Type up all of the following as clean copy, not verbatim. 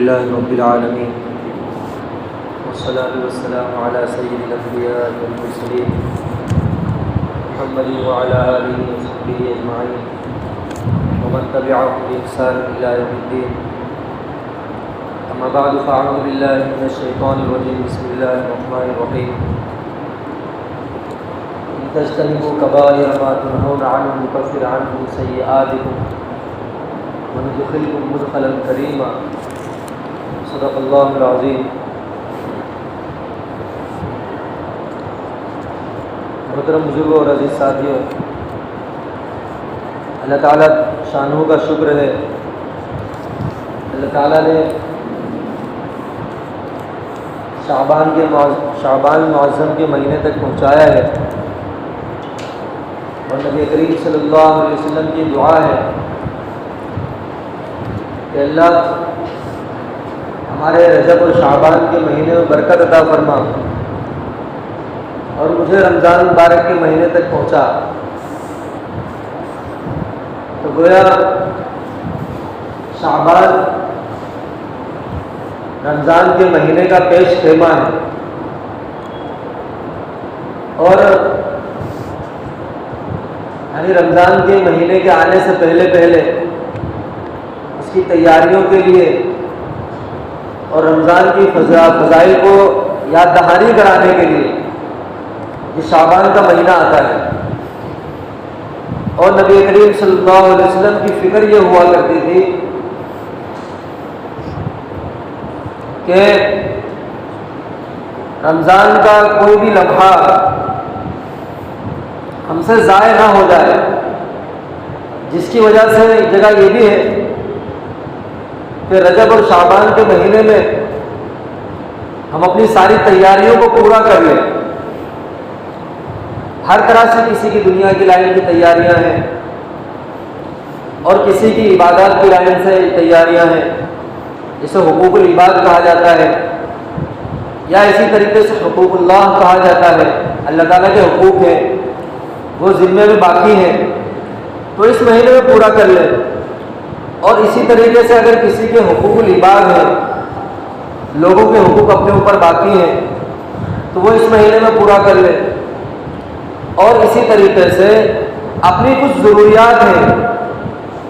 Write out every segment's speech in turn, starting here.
لله رب العالمين والصلاة والسلام على سيد الأنبياء والمرسلين محمد وعلى آله وصحبه أجمعين ومن تبعهم بإحسان إلى يوم الدين. أما بعد فأعوذ بالله من الشيطان الرجيم. بسم الله الرحمن الرحيم. إن تجتنبوا كبائر ما تنهون عنه نكفر عنكم سيئاتكم وندخلكم مدخلا كريما. صدق اللہ العظیم. محترم بزرگوں اور عزیز ساتھیوں، اللہ تعالیٰ شانہ کا شکر ہے. اللہ تعالیٰ نے شعبان معظم کے مہینے تک پہنچایا ہے، اور نبی کریم صلی اللہ علیہ وسلم کی دعا ہے کہ اللہ ہمارے رجب اور شعبان کے مہینے میں برکت عطا فرما اور مجھے رمضان مبارک کے مہینے تک پہنچا. تو گویا شعبان رمضان کے مہینے کا پیش خیمہ ہے، اور یعنی رمضان کے مہینے کے آنے سے پہلے اس کی تیاریوں کے لیے اور رمضان کی فضائل کو یاد دہانی کرانے کے لیے یہ شعبان کا مہینہ آتا ہے. اور نبی کریم صلی اللہ علیہ وسلم کی فکر یہ ہوا کرتی تھی کہ رمضان کا کوئی بھی لمحہ ہم سے ضائع نہ ہو جائے، جس کی وجہ سے ایک جگہ یہ بھی ہے کہ رجب اور شعبان کے مہینے میں ہم اپنی ساری تیاریوں کو پورا کر لیں. ہر طرح سے کسی کی دنیا کی لائن کی تیاریاں ہیں، اور کسی کی عبادات کی لائن سے تیاریاں ہیں، جسے حقوق العباد کہا جاتا ہے، یا اسی طریقے سے حقوق اللہ کہا جاتا ہے. اللہ تعالیٰ کے حقوق ہیں، وہ ذمے میں باقی ہیں، تو اس مہینے میں پورا کر لیں. اور اسی طریقے سے اگر کسی کے حقوق العباد ہیں، لوگوں کے حقوق اپنے اوپر باقی ہیں، تو وہ اس مہینے میں پورا کر لیں. اور اسی طریقے سے اپنی کچھ ضروریات ہیں،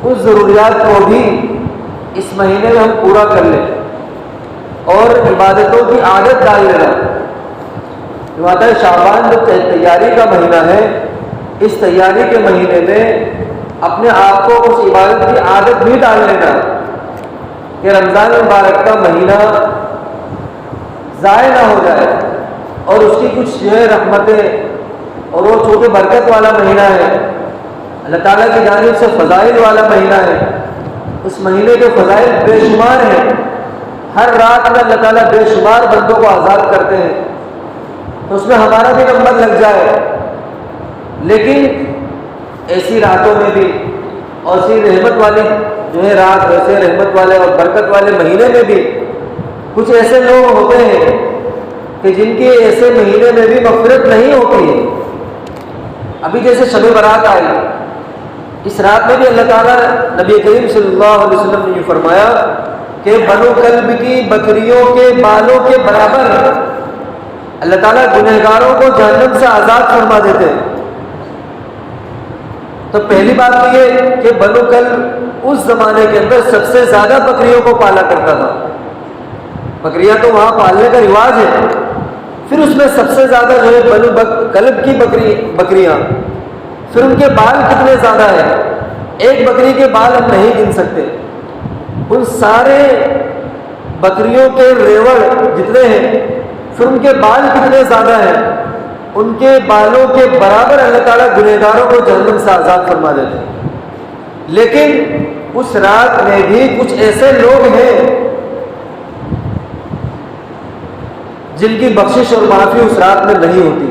اس ضروریات کو بھی اس مہینے میں ہم پورا کر لیں، اور عبادتوں کی عادت ڈال لینا. شعبان جو تیاری کا مہینہ ہے، اس تیاری کے مہینے میں اپنے آپ کو اس عبادت کی عادت بھی ڈال لینا کہ رمضان مبارک کا مہینہ ضائع نہ ہو جائے، اور اس کی کچھ جو ہے رحمتیں، اور وہ چونکہ برکت والا مہینہ ہے، اللہ تعالیٰ کی جانب سے فضائل والا مہینہ ہے. اس مہینے کے فضائل بے شمار ہیں. ہر رات میں اللہ تعالیٰ بے شمار بندوں کو آزاد کرتے ہیں، تو اس میں ہمارا بھی نمبر لگ جائے. لیکن ایسی راتوں میں بھی، اور ایسی رحمت والی جو ہے رات، ایسے رحمت والے اور برکت والے مہینے میں بھی کچھ ایسے لوگ ہوتے ہیں کہ جن کی ایسے مہینے میں بھی مغفرت نہیں ہوتی ہے. ابھی جیسے شب برات آئی، اس رات میں بھی اللہ تعالیٰ نبی کریم صلی اللہ علیہ وسلم نے یہ فرمایا کہ بنو کلب کی بکریوں کے بالوں کے برابر اللہ تعالیٰ گنہگاروں کو جہنم سے آزاد فرما دیتے ہیں. تو پہلی بات تو یہ کہ بنو کلب اس زمانے کے اندر سب سے زیادہ بکریوں کو پالا کرتا تھا. بکریاں تو وہاں پالنے کا رواج ہے. پھر اس میں سب سے زیادہ جو ہے بنو کلب کی بکریاں، پھر ان کے بال کتنے زیادہ ہیں، ایک بکری کے بال ہم نہیں گن سکتے. ان سارے بکریوں کے ریوڑ جتنے ہیں، پھر ان کے بال کتنے زیادہ ہیں، ان کے بالوں کے برابر اللہ تعالیٰ گنہگاروں کو جہنم سے آزاد فرما دیتے ہیں. لیکن اس رات میں بھی کچھ ایسے لوگ ہیں جن کی بخشش اور معافی اس رات میں نہیں ہوتی.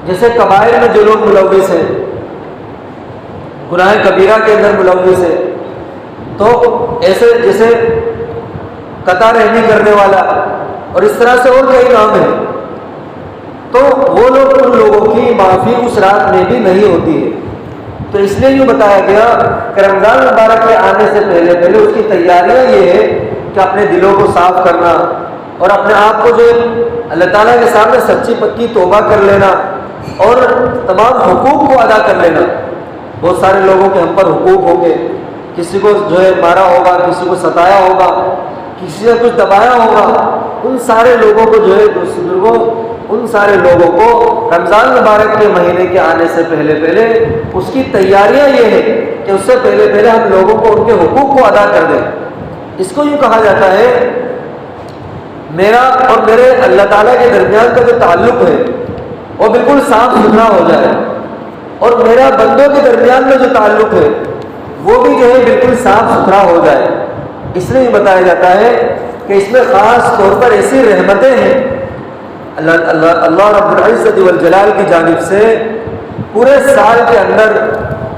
جیسے کبائر میں جو لوگ ملوث ہیں، گناہ کبیرہ کے اندر ملوث ہیں، تو ایسے جیسے قطع رحمی کرنے والا اور اس طرح سے اور کئی نام ہیں، تو وہ لوگ ان لوگوں کی معافی اس رات میں بھی نہیں ہوتی ہے. تو تو اس لیے یوں بتایا گیا کہ رمضان مبارک کے آنے سے پہلے پہلے اس کی تیاریاں یہ ہے کہ اپنے دلوں کو صاف کرنا اور اپنے آپ کو جو اللہ تعالیٰ کے سامنے سچی پکی توبہ کر لینا اور تمام حقوق کو ادا کر لینا. بہت سارے لوگوں کے ہم پر حقوق ہوں گے، کسی کو جو ہے مارا ہوگا، کسی کو ستایا ہوگا، کسی سے کچھ دبایا ہوگا. ان سارے لوگوں کو جو ہے بزرگوں، ان سارے لوگوں کو رمضان مبارک کے مہینے کے آنے سے پہلے پہلے اس کی تیاریاں یہ ہے کہ اس سے پہلے پہلے ہم لوگوں کو ان کے حقوق کو ادا کر دیں. اس کو یوں کہا جاتا ہے میرا اور میرے اللہ تعالیٰ کے درمیان کا جو تعلق ہے وہ بالکل صاف ستھرا ہو جائے، اور میرا بندوں کے درمیان میں جو تعلق ہے وہ بھی جو ہے بالکل صاف ستھرا ہو جائے. اس لیے یہ بتایا جاتا ہے کہ اس میں خاص طور پر ایسی رحمتیں ہیں اللہ رب العزت والجلال کی جانب سے. پورے سال کے اندر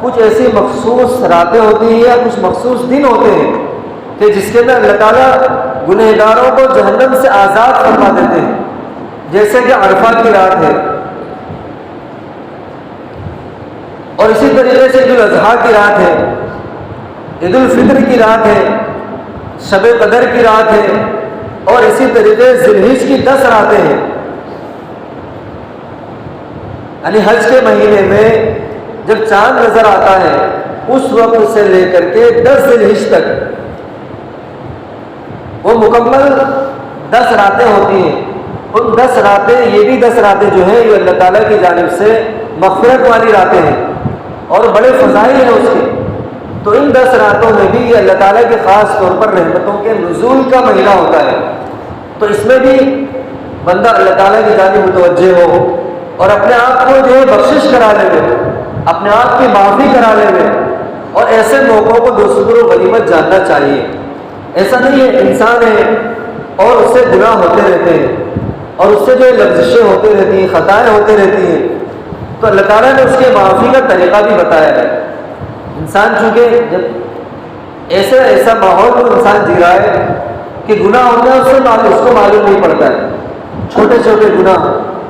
کچھ ایسی مخصوص راتیں ہوتی ہیں یا کچھ مخصوص دن ہوتے ہیں کہ جس کے اندر اللہ تعالیٰ گنہگاروں کو جہنم سے آزاد فرما دیتے ہیں. جیسے کہ عرفہ کی رات ہے، اور اسی طریقے سے عید الاضحیٰ کی رات ہے، عید الفطر کی رات ہے، شب قدر کی رات ہے، اور اسی طریقے ذی الحجہ کی 10 راتیں ہیں. یعنی حج کے مہینے میں جب چاند نظر آتا ہے اس وقت سے لے کر کے 10 ذی الحجہ تک وہ مکمل 10 راتیں ہوتی ہیں. ان 10 راتیں، یہ بھی 10 راتیں جو ہیں یہ اللہ تعالیٰ کی جانب سے مغفرت والی راتیں ہیں اور بڑے فضائل ہیں اس کے. تو ان 10 راتوں میں بھی یہ اللہ تعالیٰ کے خاص طور پر رحمتوں کے نزول کا مہینہ ہوتا ہے. تو اس میں بھی بندہ اللہ تعالیٰ کی جانب متوجہ ہو اور اپنے آپ کو جو ہے بخشش کرا لے، اپنے آپ کی معافی کرا لے، اور ایسے موقعوں کو دوسروں غنیمت جاننا چاہیے. ایسا نہیں ہے انسان ہے اور اس سے گناہ ہوتے رہتے ہیں اور اس سے جو لفزشیں ہوتی رہتی ہیں، خطائیں ہوتی رہتی ہیں، تو اللہ تعالیٰ نے اس کے معافی کا طریقہ بھی بتایا ہے. انسان چونکہ جب ایسا ماحول میں انسان جی رہا ہے کہ گناہ ہوتا ہے اس کو معلوم نہیں پڑتا ہے، چھوٹے چھوٹے گناہ،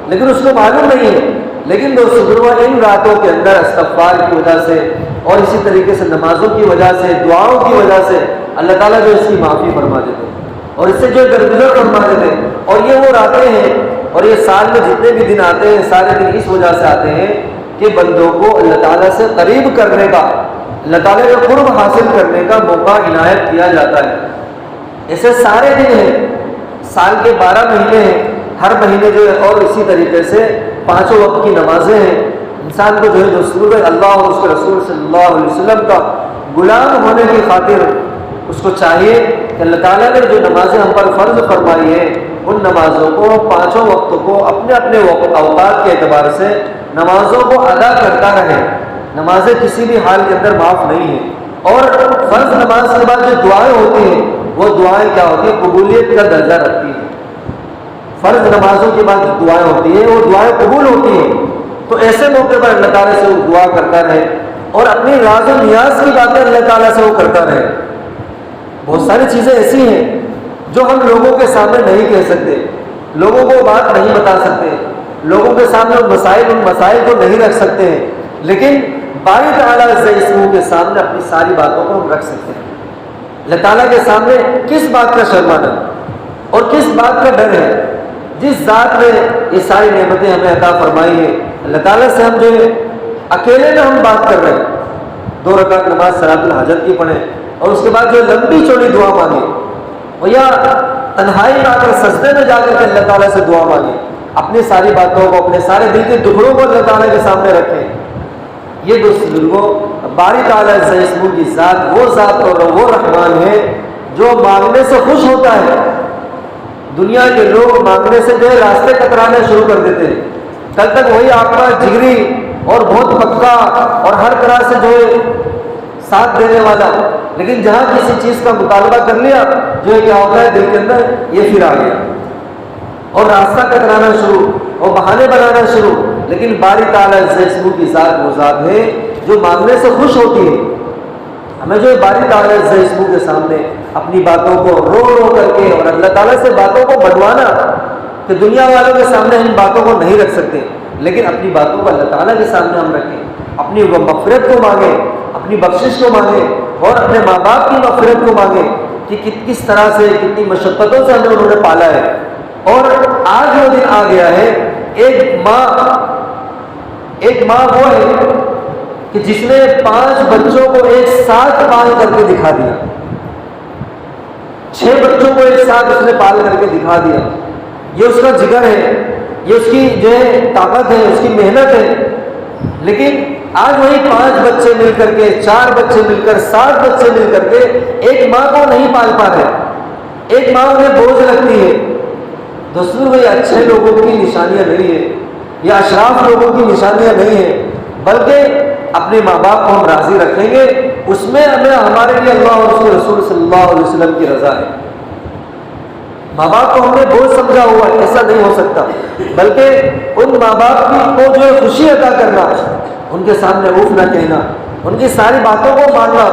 لیکن اس کو معلوم نہیں ہے. لیکن دوستوں ان راتوں کے اندر استغفار کی وجہ سے اور اسی طریقے سے نمازوں کی وجہ سے، دعاؤں کی وجہ سے اللہ تعالیٰ جو اس کی معافی فرما دیتے ہیں اور اس سے جو درگزر فرما دیتے ہیں. اور یہ وہ راتیں ہیں اور یہ سال میں جتنے بھی دن آتے ہیں سارے دن اس وجہ سے آتے ہیں کہ بندوں کو اللہ تعالیٰ سے قریب کرنے کا، اللہ تعالیٰ کا قرب حاصل کرنے کا موقع عنایت کیا جاتا ہے. ایسے سارے دن ہیں، سال کے 12 مہینے ہیں، ہر مہینے جو ہے، اور اسی طریقے سے 5 وقت کی نمازیں ہیں. انسان کو جو ہے دستور اللہ اور اس کے رسول صلی اللہ علیہ وسلم کا غلام ہونے کی خاطر اس کو چاہیے کہ اللہ تعالیٰ نے جو نمازیں ہم پر فرض فرمائی ہیں ان نمازوں کو، 5 وقتوں کو اپنے اپنے اوقات کے اعتبار سے نمازوں کو ادا کرتا رہے. نمازیں کسی بھی حال کے اندر معاف نہیں ہیں. اور فرض نماز کے بعد جو دعائیں ہوتی ہیں وہ دعائیں کیا ہوتی ہیں؟ قبولیت کا درجہ رکھتی ہیں. فرض نمازوں کے بعد دعائیں ہوتی ہیں وہ دعائیں قبول ہوتی ہیں. تو ایسے موقع پر اللہ تعالیٰ سے وہ دعا کرتا رہے اور اپنی راز و نیاز کی باتیں اللہ تعالیٰ سے وہ کرتا رہے. بہت ساری چیزیں ایسی ہیں جو ہم لوگوں کے سامنے نہیں کہہ سکتے، لوگوں کو بات نہیں بتا سکتے، لوگوں کے سامنے ان مسائل کو نہیں رکھ سکتے ہیں، لیکن باری تعالیٰ سے اسموں کے سامنے اپنی ساری باتوں کو ہم رکھ سکتے ہیں. اللہ تعالیٰ کے سامنے کس بات کا شرمانا اور کس بات کا ڈر ہے؟ جس ذات نے یہ ساری نعمتیں ہمیں عطا فرمائی ہیں، اللہ تعالیٰ سے ہم جو ہے اکیلے میں ہم بات کر رہے ہیں. 2 رکعت نماز صلاۃ الحاجت کی پڑھیں اور اس کے بعد جو لمبی چوڑی دعا مانگیں، اور یا تنہائی میں آ کر سجدے میں جا کر کے اللہ تعالیٰ سے دعا مانگیں، اپنی ساری باتوں کو، اپنے سارے دل کے دکھڑوں کو اللہ تعالیٰ کے سامنے رکھیں. یہ دوست بزرگوں، باری تعالیٰ سے اسموں کی ذات وہ ذات اور وہ رحمان ہے جو مانگنے سے خوش ہوتا ہے. دنیا کے لوگ مانگنے سے جو ہے راستے کترانے شروع کر دیتے ہیں. کل تک وہی آپ کا جگری اور بہت پکا اور ہر طرح سے جو ہے ساتھ دینے والا، لیکن جہاں کسی چیز کا مطالبہ کر لیا جو ہے کیا ہوتا ہے دل کے اندر یہ پھر آ گیا اور راستہ کترانا شروع اور بہانے بنانا شروع. لیکن باری تعالیٰ سے اسموں کی ذات وہ ذات ہے جو مانگنے سے خوش ہوتی ہے. ہمیں جو باری تعالیٰ سے اسموں کے سامنے اپنی باتوں کو رو رو کر کے اور اللہ تعالیٰ سے باتوں کو بنوانا کہ دنیا والوں کے سامنے ان باتوں کو نہیں رکھ سکتے، لیکن اپنی باتوں کو اللہ تعالیٰ کے سامنے ہم رکھیں. اپنی مغفرت کو مانگے، اپنی بخشش کو مانگے، اور اپنے ماں باپ کی مغفرت کو مانگے کہ کس طرح سے، کتنی مشقتوں سے ہمیں انہوں نے پالا ہے۔ اور آج وہ دن آ گیا ہے، ایک ماں وہ ہے کہ جس نے 5 بچوں کو ایک ساتھ پال کر کے دکھا دیا، 6 بچوں کو ایک ساتھ اس نے پال کر کے دکھا دیا۔ یہ اس کا جگر ہے، یہ اس کی جو ہے طاقت ہے، اس کی محنت ہے۔ لیکن آج وہی 5 بچے مل کر کے، 4 بچے مل کر، 7 بچے مل کر کے ایک ماں کو نہیں پال پا رہے، ایک ماں انہیں بوجھ لگتی ہے۔ دوستوں، یہ اچھے لوگوں کی نشانیاں نہیں ہے، یہ اشراف لوگوں کی نشانیاں نہیں ہیں، بلکہ اپنے ماں باپ کو ہم راضی رکھیں گے، اس میں ہمیں ہمارے لیے اللہ اور اس کے رسول صلی اللہ علیہ وسلم کی رضا ہے۔ ماں باپ کو ہم نے بوجھ سمجھا ہوا ہے، ایسا نہیں ہو سکتا، بلکہ ان ماں باپ کو جو خوشی عطا کرنا، ان کے سامنے اف نہ کہنا، ان کی ساری باتوں کو ماننا۔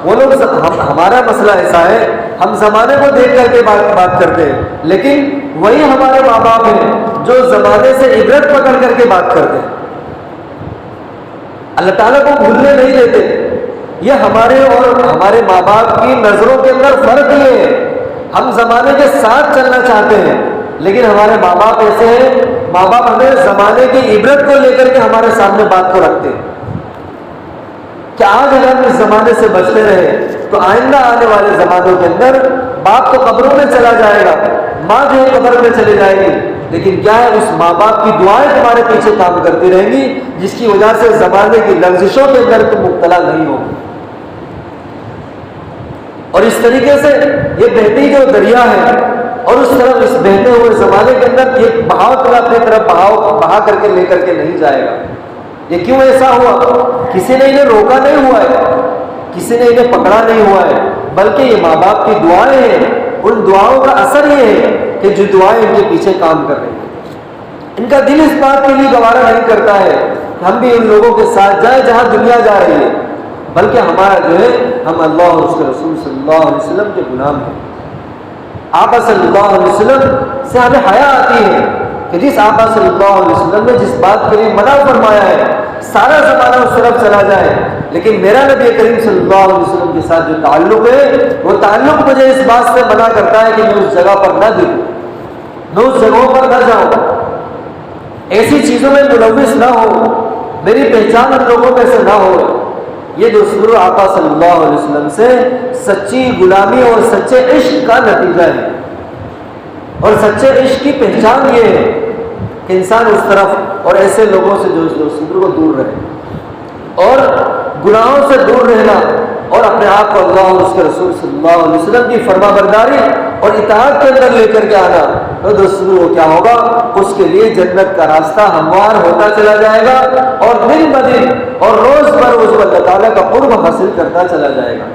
وہ لوگ ہمارا مسئلہ ایسا ہے، ہم زمانے کو دیکھ کر کے بات کرتے ہیں، لیکن وہی ہمارے ماں باپ ہیں جو زمانے سے عبرت پکڑ کر کے بات کرتے ہیں، اللہ تعالیٰ کو بھولنے نہیں دیتے۔ یہ ہمارے اور ہمارے ماں باپ کی نظروں کے اندر فرق یہ ہے، ہم زمانے کے ساتھ چلنا چاہتے ہیں، لیکن ہمارے ماں باپ ایسے ہیں، ماں باپ ہمیں زمانے کی عبرت کو لے کر کے ہمارے سامنے بات کو رکھتے ہیں کہ آج اگر ہم اس زمانے سے بچتے رہے تو آئندہ آنے والے زمانوں کے اندر باپ تو قبروں میں چلا جائے گا، ماں جو ہے قبر میں چلی جائے گی، لیکن کیا ہے، اس ماں باپ کی دعائیں تمہارے پیچھے کام کرتی رہیں گی، جس کی وجہ سے زمانے کی لغزشوں کے اندر تم مبتلا نہیں ہو۔ اور اس طریقے سے یہ بہتی جو دریا ہے، اور اس طرف اس بہتے ہوئے زمانے کے اندر یہ بہاؤ تمہیں اپنی طرف بہا کر کے لے کر کے نہیں جائے گا۔ یہ کیوں ایسا ہوا؟ کسی نے انہیں روکا نہیں ہوا ہے، کسی نے انہیں پکڑا نہیں ہوا ہے، بلکہ یہ ماں باپ کی دعائیں ہیں۔ ان دعاؤں کا اثر یہ ہے کہ جو دعائیں ان کے پیچھے کام کر رہی ہیں، ان کا دل اس بات کے لیے گوارا نہیں کرتا ہے کہ ہم بھی ان لوگوں کے ساتھ جائیں جہاں دنیا جا رہی ہے، بلکہ ہمارا جو ہے، ہم اللہ اور اس کے رسول صلی اللہ علیہ وسلم کے غلام ہیں۔ آقا صلی اللہ علیہ وسلم سے ہمیں حیا آتی ہے کہ جس آقا صلی اللہ علیہ وسلم نے جس بات کے لیے منع فرمایا ہے، سارا زمانہ اس طرف چلا جائے، لیکن میرا نبی کریم صلی اللہ علیہ وسلم کے ساتھ جو تعلق ہے، وہ تعلق مجھے اس بات سے منع کرتا ہے کہ میں اس جگہ پر نہ گروں، میں اس جگہوں پر نہ جاؤں، ایسی چیزوں میں ملوث نہ ہو، میری پہچان ان لوگوں میں سے نہ ہو۔ یہ جو سر آقا صلی اللہ علیہ وسلم سے سچی غلامی اور سچے عشق کا نتیجہ ہے، اور سچے عشق کی پہچان یہ ہے کہ انسان اس طرف اور ایسے لوگوں سے جو سر کو دور رہے، اور گناہوں سے دور رہنا، اور اپنے آپ کو اللہ اور اس کے رسول صلی اللہ علیہ وسلم کی فرما برداری اور اطاعت کے اندر لے کر کے آنا، تو دوستوں وہ کیا ہوگا، اس کے لیے جنت کا راستہ ہموار ہوتا چلا جائے گا، اور دن بدن اور روز بروز اللہ تعالیٰ کا قرب حاصل کرتا چلا جائے گا۔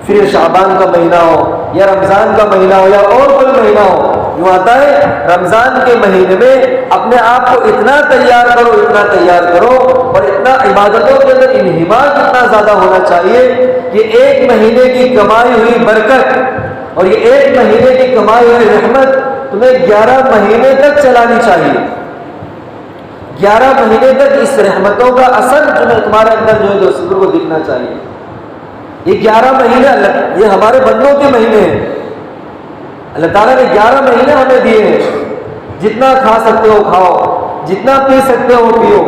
پھر یہ شعبان کا مہینہ ہو یا رمضان کا مہینہ ہو یا اور کوئی مہینہ ہو، یوں آتا ہے رمضان کے مہینے میں اپنے آپ کو اتنا تیار کرو، اتنا تیار کرو، اور اتنا عبادتوں کے اندر انہماک اتنا زیادہ ہونا چاہیے کہ ایک مہینے کی کمائی ہوئی برکت اور یہ ایک مہینے کی کمائی ہوئی رحمت تمہیں 11 مہینے تک چلانی چاہیے۔ 11 مہینے تک اس رحمتوں کا اثر تمہارے اندر جو ہے دوستوں کو دکھنا چاہیے۔ یہ 11 مہینے یہ ہمارے بندوں کے مہینے ہیں، اللہ تعالیٰ نے 11 مہینے ہمیں دیے ہیں، جتنا کھا سکتے ہو کھاؤ، جتنا پی سکتے ہو پیو،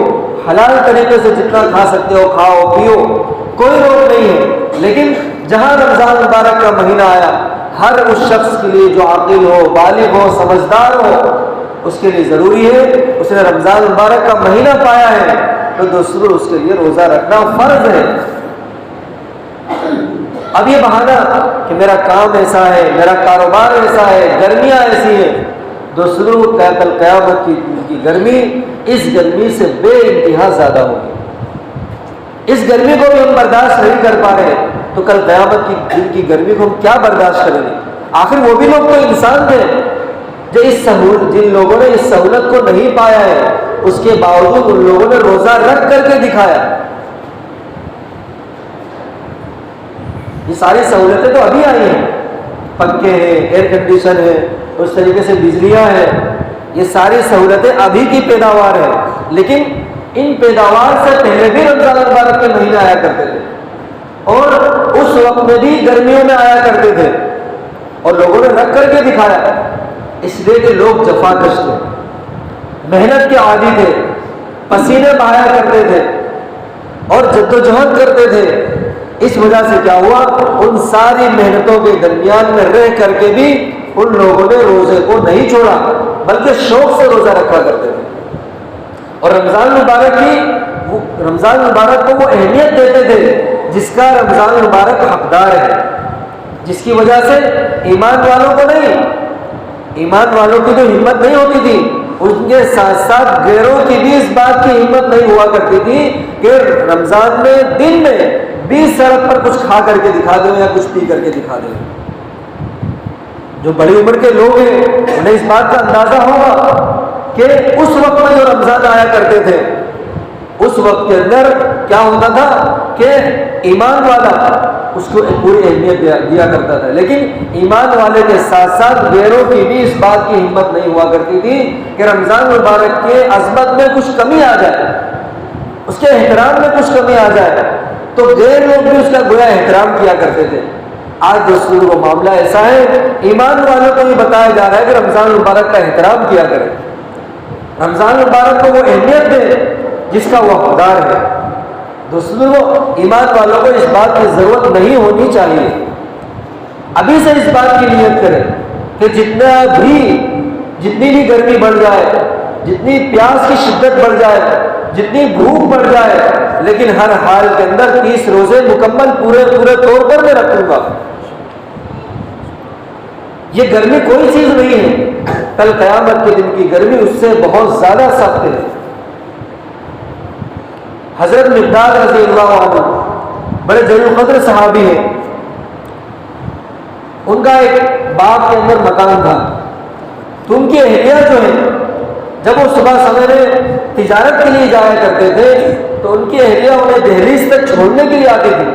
حلال طریقے سے جتنا کھا سکتے ہو کھاؤ پیو، کوئی روک نہیں ہے۔ لیکن جہاں رمضان مبارک کا مہینہ آیا، ہر اس شخص کے لیے جو عاقل ہو، بالغ ہو، سمجھدار ہو، اس کے لیے ضروری ہے، اس نے رمضان مبارک کا مہینہ پایا ہے تو دوسروں اس کے لیے روزہ رکھنا فرض ہے۔ اب یہ بہانہ کہ میرا کام ایسا ہے، میرا کاروبار ایسا ہے، گرمیاں ایسی ہیں، دوسروں کل قیامت کی گرمی اس گرمی سے بے انتہا زیادہ ہوگی۔ اس گرمی کو بھی ہم برداشت نہیں کر پا رہے تو کل قیامت کی دن کی گرمی کو ہم کیا برداشت کریں گے؟ آخر وہ بھی لوگ تو انسان تھے جو جن لوگوں نے اس سہولت کو نہیں پایا ہے، اس کے باوجود ان لوگوں نے روزہ رکھ کر کے دکھایا۔ یہ ساری سہولتیں تو ابھی آئی ہیں، پنکھے ہیں، ایئر کنڈیشن ہے، اس طریقے سے بجلیاں ہیں، یہ ساری سہولتیں ابھی کی پیداوار ہے، لیکن ان پیداوار سے پہلے بھی رمضان مبارک کے مہینے آیا کرتے تھے، اور اس وقت میں بھی گرمیوں میں آیا کرتے تھے، اور لوگوں نے رکھ کر کے دکھایا، اس لیے کہ لوگ جفاکش تھے، محنت کے عادی تھے، پسینے بہایا کرتے تھے اور جدوجہد کرتے تھے۔ اس وجہ سے کیا ہوا، ان ساری محنتوں کے درمیان میں رہ کر کے بھی ان لوگوں نے روزے کو نہیں چھوڑا، بلکہ شوق سے روزہ رکھا کرتے تھے، اور رمضان مبارک کو وہ اہمیت دیتے تھے جس کا رمضان مبارک حقدار ہے، جس کی وجہ سے ایمان والوں کو نہیں، ایمان والوں کی تو ہمت نہیں ہوتی تھی، ان کے ساتھ ساتھ غیروں کی بھی اس بات کی ہمت نہیں ہوا کرتی تھی کہ رمضان میں دن میں 20 سڑک پر کچھ کھا کر کے دکھا دیں یا کچھ پی کر کے دکھا دیں۔ جو بڑی عمر کے لوگ ہیں انہیں اس بات کا اندازہ ہوگا کہ اس وقت میں جو رمضان آیا کرتے تھے، اس وقت کے اندر کیا ہوتا تھا کہ ایمان والا اس کو پوری اہمیت دیا کرتا تھا، لیکن ایمان والے کے ساتھ ساتھ غیروں کی بھی اس بات کی ہمت نہیں ہوا کرتی تھی کہ رمضان مبارک کے عظمت میں کچھ کمی آ جائے، اس کے احترام میں کچھ کمی آ جائے تو غیر لوگ بھی اس کا گویا احترام کیا کرتے تھے۔ آج دوستوں وہ معاملہ ایسا ہے، ایمان والوں کو یہ بتایا جا رہا ہے کہ رمضان مبارک کا احترام کیا کرے، رمضان مبارک کو وہ اہمیت دے جس کا وہ حقدار ہے۔ دوستوں ایمان والوں کو اس بات کی ضرورت نہیں ہونی چاہیے، ابھی سے اس بات کی نیت کریں کہ جتنی بھی گرمی بڑھ جائے، جتنی پیاس کی شدت بڑھ جائے، جتنی بھوک بڑھ جائے، لیکن ہر حال کے اندر 30 روزے مکمل پورے طور پر میں رکھوں گا۔ یہ گرمی کوئی چیز نہیں ہے، کل قیامت کے دن کی گرمی اس سے بہت زیادہ سخت ہے۔ حضرت مقداد رضی اللہ عنہ بڑے جلیل القدر صحابی ہیں، ان کا ایک باغ کے اندر مکان تھا، تو ان کی اہلیہ جو ہے جب وہ صبح سویرے تجارت کے لیے جایا کرتے تھے تو ان کی اہلیہ انہیں دہلیز تک چھوڑنے کے لیے آتی تھی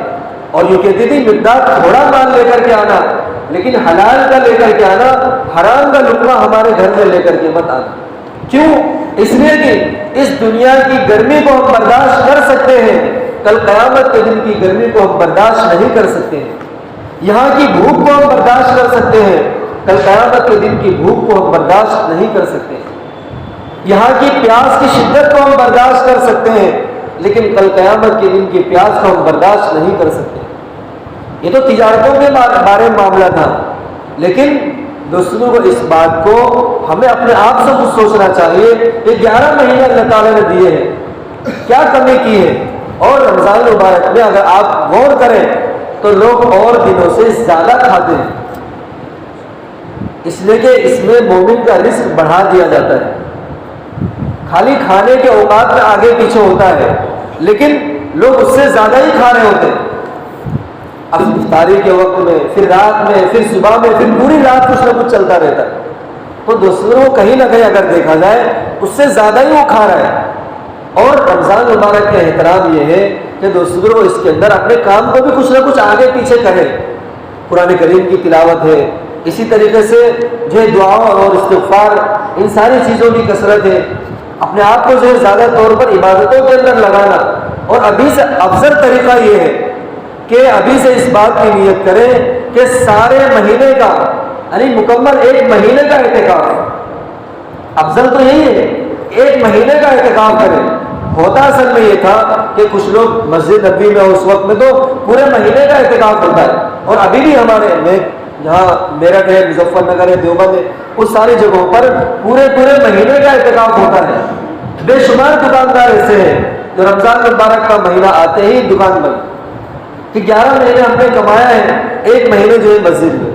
اور یہ کہتی تھی مقداد تھوڑا مال لے کر کے آنا، لیکن حلال کا لے کر کے آنا، حرام کا لقمہ ہمارے گھر میں لے کر کے مت آنا۔ کیوں؟ اس لیے کہ اس دنیا کی گرمی کو ہم برداشت کر سکتے ہیں، کل قیامت کے دن کی گرمی کو ہم برداشت نہیں کر سکتے ہیں۔ یہاں کی بھوک کو ہم برداشت کر سکتے ہیں، کل قیامت کے دن کی بھوک کو ہم برداشت نہیں کر سکتے ہیں۔ یہاں کی پیاس کی شدت کو ہم برداشت کر سکتے ہیں، لیکن کل قیامت کے دن کی پیاس کو ہم برداشت نہیں کر سکتے۔ یہ تو تجارتوں کے بارے میں معاملہ تھا، لیکن دوستوں کو اس بات کو ہمیں اپنے آپ سے کچھ سوچنا چاہیے کہ 11 مہینے اللہ تعالیٰ نے دیے ہیں، کیا کمی کی ہے؟ اور رمضان مبارک میں اگر آپ غور کریں تو لوگ اور دنوں سے زیادہ کھاتے ہیں، اس لیے کہ اس میں مومن کا رزق بڑھا دیا جاتا ہے۔ خالی کھانے کے اوقات میں آگے پیچھے ہوتا ہے، لیکن لوگ اس سے زیادہ ہی کھا رہے ہوتے ہیں۔ اب افطاری کے وقت میں، پھر رات میں، پھر صبح میں، پھر پوری رات کچھ نہ کچھ چلتا رہتا ہے، تو دوستوں کو کہیں نہ کہیں اگر دیکھا جائے اس سے زیادہ ہی وہ کھا رہا ہے۔ اور رمضان مبارک کا احترام یہ ہے کہ دوستوں اس کے اندر اپنے کام کو بھی کچھ نہ کچھ آگے پیچھے کرے، قرآن کریم کی تلاوت ہے، اسی طریقے سے جو ہے دعا اور استغفار، ان ساری چیزوں کی کثرت ہے، اپنے آپ کو جو ہے زیادہ طور پر عبادتوں کے اندر لگانا۔ اور ابھی سے افضل طریقہ یہ ہے کہ ابھی سے اس بات کی نیت کریں کہ سارے مہینے کا، یعنی مکمل 1 مہینے کا اعتکاف، افضل تو یہی ہے 1 مہینے کا اعتکاف کریں۔ ہوتا اصل میں یہ تھا کہ کچھ لوگ مسجد نبوی میں اس وقت میں تو پورے مہینے کا اعتکاف ہوتا ہے، اور ابھی بھی ہمارے میں جہاں میرٹھ ہے، مظفر نگر ہے، دیوبند ہے، اس ساری جگہوں پر پورے مہینے کا اعتکاف ہوتا ہے۔ بے شمار دکاندار ایسے ہیں جو رمضان مبارک کا مہینہ آتے ہی دکان بند، کہ 11 مہینے ہم نے کمایا ہے، 1 مہینے جو ہے مسجد میں۔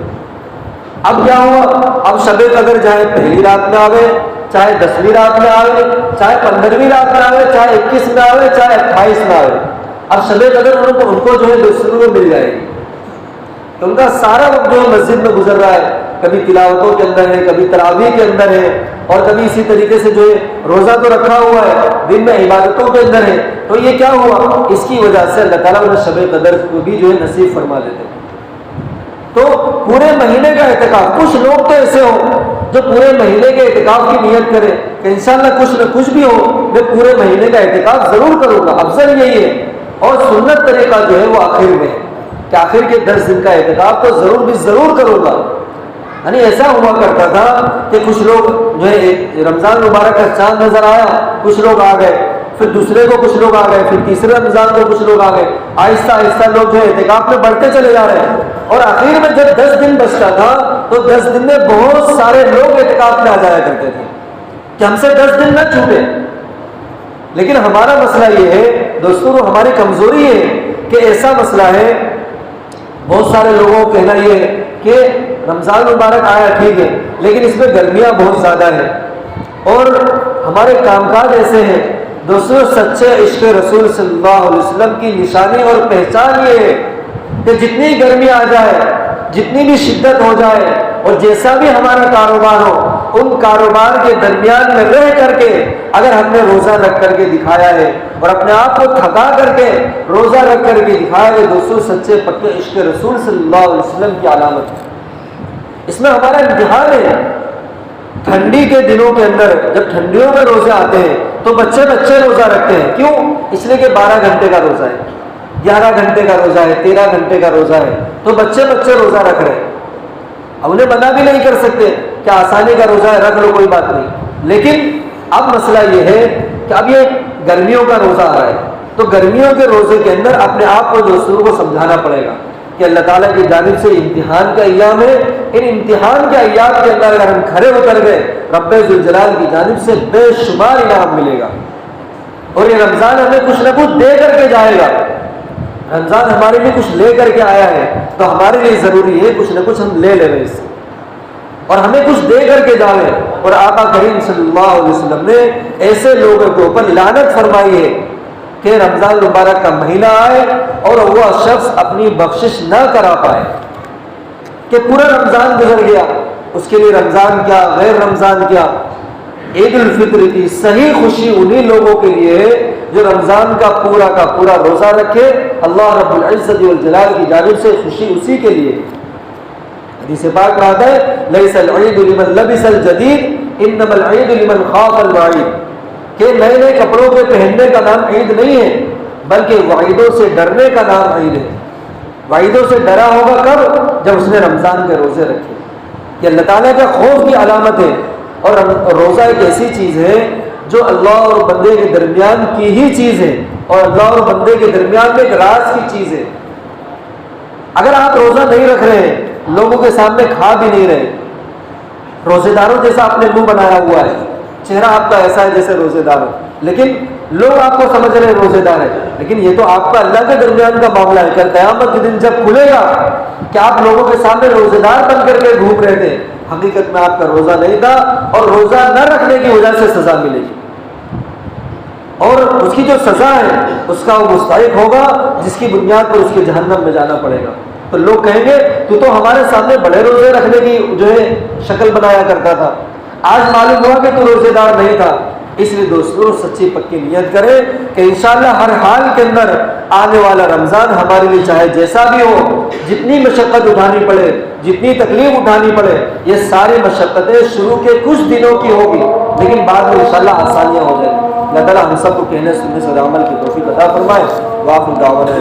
اب کیا ہوا؟ اب شب قدر چاہے پہلی رات میں آوے، چاہے 10ویں رات میں آوے، چاہے 15ویں رات میں آوے، چاہے 21 میں آوے، چاہے 28 میں آوے، اب شب قدر ان کو جو ہے دوسروں کو مل جائے گی، تو ان کا سارا وقت جو ہے مسجد میں گزر رہا ہے، کبھی تلاوتوں کے اندر ہے، کبھی تراویح کے اندر ہے، اور کبھی اسی طریقے سے جو ہے روزہ تو رکھا ہوا ہے، دن میں عبادتوں کے اندر ہے۔ تو یہ کیا ہوا؟ اس کی وجہ سے اللہ تعالیٰ نے شب قدر کو بھی جو ہے نصیب فرما دیتے ہیں۔ تو پورے مہینے کا اعتکاف، کچھ لوگ تو ایسے ہو جو پورے مہینے کے اعتکاف کی نیت کرے کہ انشاءاللہ کچھ نہ کچھ بھی ہو میں پورے مہینے کا اعتکاف ضرور کروں گا، افضل یہی ہے۔ اور سنت طریقہ جو ہے وہ آخر میں ہے کہ آخر کے 10 دن کا اعتکاف تو ضرور بھی ضرور کروں گا۔ یعنی ایسا ہوا کرتا تھا کہ کچھ لوگ جو ہے رمضان مبارک کا چاند نظر آیا، کچھ لوگ آ گئے، پھر دوسرے کو کچھ لوگ آ گئے، پھر تیسرے رمضان کو کچھ لوگ آ گئے، آہستہ آہستہ لوگ جو ہے اعتکاف میں بڑھتے چلے جا رہے ہیں۔ اور آخر میں جب 10 دن بچتا تھا تو 10 دن میں بہت سارے لوگ اعتکاف میں آ جایا کرتے تھے کہ ہم سے 10 دن نہ چھوٹے۔ لیکن ہمارا مسئلہ یہ ہے دوستوں، ہماری کمزوری ہے کہ ایسا مسئلہ ہے، بہت سارے لوگوں کو کہنا یہ ہے کہ رمضان مبارک آیا ٹھیک ہے لیکن اس میں گرمیاں بہت زیادہ ہیں اور ہمارے کام کاج ایسے ہیں۔ دوستوں سچے عشق رسول صلی اللہ علیہ وسلم کی نشانی اور پہچان یہ ہے کہ جتنی گرمی آ جائے، جتنی بھی شدت ہو جائے اور جیسا بھی ہمارا کاروبار ہو، ان کاروبار کے درمیان میں رہ کر کے اگر ہم نے روزہ رکھ کر کے دکھایا ہے اور اپنے آپ کو تھکا کر کے روزہ رکھ کر کے دکھایا ہے، دوستوں سچے پکے عشق رسول صلی اللہ علیہ وسلم کی علامت ہے۔ اس میں ہمارا امتحان ہے۔ ٹھنڈی کے دنوں کے اندر جب ٹھنڈیوں میں روزے آتے ہیں تو بچے روزہ رکھتے ہیں، کیوں؟ اس لیے کہ 12 گھنٹے کا روزہ ہے، 11 گھنٹے کا روزہ ہے، 13 گھنٹے کا روزہ ہے، تو بچے روزہ رکھ رہے ہیں۔ اب انہیں منع بھی نہیں کر سکتے کہ آسانی کا روزہ ہے، رکھ لو کوئی بات نہیں۔ لیکن اب مسئلہ یہ ہے کہ اب یہ گرمیوں کا روزہ آ رہا ہے تو گرمیوں کے روزے کے اندر اپنے آپ کو دوستوں کو سمجھانا پڑے گا کہ اللہ تعالیٰ کی جانب سے امتحان کا ایام ہے، ان امتحان کے ایام کے اندر اگر ہم کھڑے اتر گئے رب ذوالجلال کی جانب سے بے شمار انعام ملے گا۔ اور یہ رمضان ہمیں کچھ نہ کچھ دے کر کے جائے گا۔ رمضان ہمارے لیے کچھ لے کر کے آیا ہے تو ہمارے لیے ضروری ہے کچھ نہ کچھ ہم لے لیں اس سے اور ہمیں کچھ دے کر کے جائے۔ اور آقا کریم صلی اللہ علیہ وسلم نے ایسے لوگوں کے اوپر لعنت فرمائی ہے کہ رمضان مبارک کا مہینہ آئے اور وہ شخص اپنی بخشش نہ کرا پائے کہ پورا رمضان گزر گیا، اس کے لیے رمضان کیا غیر رمضان کیا۔ عید الفطر کی صحیح خوشی انہی لوگوں کے لیے ہے جو رمضان کا پورا روزہ رکھے، اللہ رب العزت والجلال کی جانب سے خوشی اسی کے لیے۔ حدیث پاک میں آتا ہے لیس العید لمن لبس الجدید انما العید لمن خاف الوعید، کہ نئے نئے کپڑوں کے پہننے کا نام عید نہیں ہے بلکہ وعیدوں سے ڈرنے کا نام عید ہے۔ وعیدوں سے ڈرا ہوگا کب؟ جب اس نے رمضان کے روزے رکھے۔ یہ اللہ تعالیٰ کا خوف کی علامت ہے۔ اور روزہ ایک ایسی چیز ہے جو اللہ اور بندے کے درمیان کی ہی چیز ہے اور اللہ اور بندے کے درمیان میں ایک راز کی چیز ہے۔ اگر آپ روزہ نہیں رکھ رہے ہیں، لوگوں کے سامنے کھا بھی نہیں رہے، روزے داروں جیسا آپ نے منہ بنایا ہوا ہے، چہرہ آپ کا ایسا ہے جیسے روزے دار ہو، لیکن لوگ آپ کو سمجھ رہے ہیں روزے دار ہے، لیکن یہ تو آپ کا اللہ کے درمیان کا معاملہ ہے۔ کل قیامت کے دن جب کھلے گا کہ آپ لوگوں کے سامنے روزے دار بن کر کے گھوم رہے تھے، حقیقت میں آپ کا روزہ نہیں تھا اور روزہ نہ رکھنے کی وجہ سے سزا ملے گی اور اس کی جو سزا ہے اس کا وہ مستحق ہوگا جس کی بنیاد پر اس کے جہنم میں جانا پڑے گا۔ تو لوگ کہیں گے تو ہمارے سامنے بڑے روزے رکھنے کی جو ہے شکل بنایا کرتا تھا، آج معلوم ہوا کہ تو روزے دار نہیں تھا۔ اس لیے دوستوں سچی پکی نیت کریں کہ انشاءاللہ ہر حال کے اندر آنے والا رمضان ہمارے لیے چاہے جیسا بھی ہو، جتنی مشقت اٹھانی پڑے، جتنی تکلیف اٹھانی پڑے، یہ ساری مشقتیں شروع کے کچھ دنوں کی ہوگی لیکن بعد میں انشاءاللہ آسانیاں ہو جائیں گی۔ اللہ تعالیٰ ہم سب کو کہنے سننے سے عمل کی توفیق عطا فرمائے۔ وآخر دعوانا